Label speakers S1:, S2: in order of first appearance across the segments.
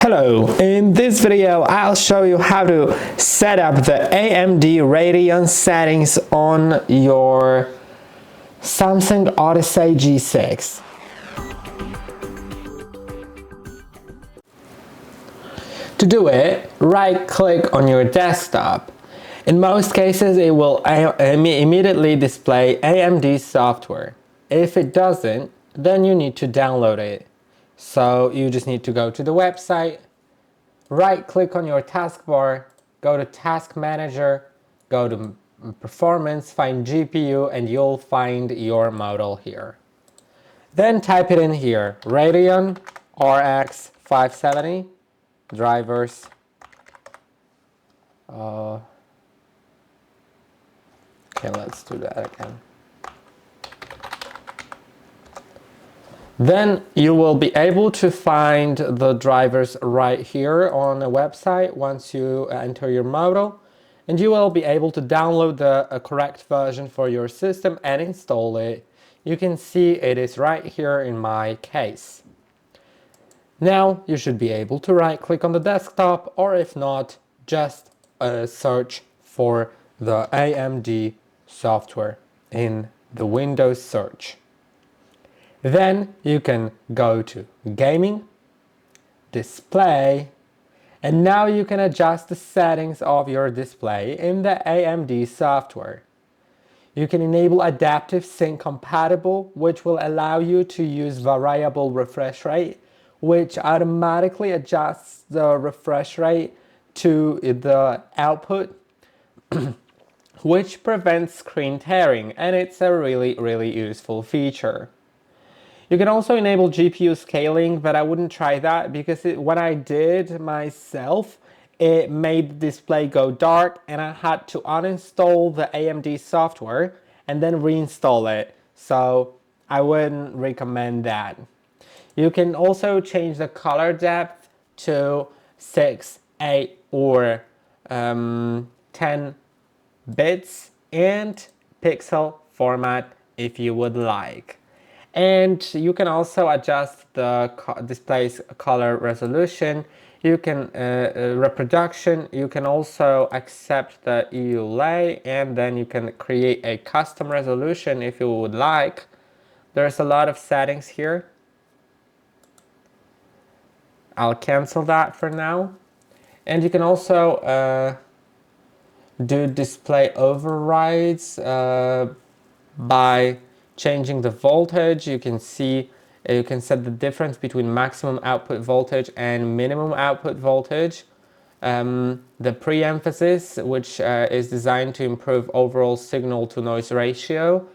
S1: Hello, in this video I'll show you how to set up the AMD Radeon settings on your Samsung Odyssey G6. To do it, right click on your desktop. In most cases it will immediately display AMD Software. If it doesn't, then you need to download it. So you just need to go to the website, right click on your taskbar, go to Task Manager, go to Performance, find GPU, and you'll find your model here. Then type it in here, Radeon RX 570, drivers. Okay, let's do that again. Then you will be able to find the drivers right here on the website once you enter your model, and you will be able to download the correct version for your system and install it. You can see it is right here in my case. Now you should be able to right click on the desktop, or if not, just search for the AMD software in the Windows search. Then you can go to Gaming, Display, and now you can adjust the settings of your display in the AMD software. You can enable Adaptive Sync Compatible, which will allow you to use variable refresh rate, which automatically adjusts the refresh rate to the output, which prevents screen tearing, and it's a really useful feature. You can also enable GPU scaling, but I wouldn't try that because when I did myself, it made the display go dark and I had to uninstall the AMD software and then reinstall it. So I wouldn't recommend that. You can also change the color depth to 6, 8, or 10 bits and pixel format if you would like. And you can also adjust the display's color resolution. You can reproduction. You can also accept the EULA, and then you can create a custom resolution if you would like. There's a lot of settings here. I'll cancel that for now. And you can also do display overrides by changing the voltage. You can see, you can set the difference between maximum output voltage and minimum output voltage. The pre-emphasis, which is designed to improve overall signal to noise ratio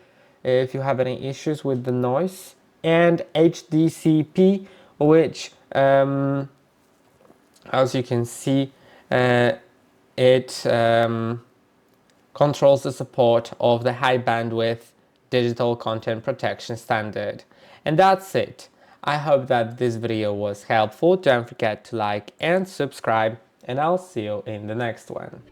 S1: if you have any issues with the noise. And HDCP, which as you can see, it controls the support of the high bandwidth digital content protection standard. And that's it. I hope that this video was helpful. Don't forget to like and subscribe, and I'll see you in the next one.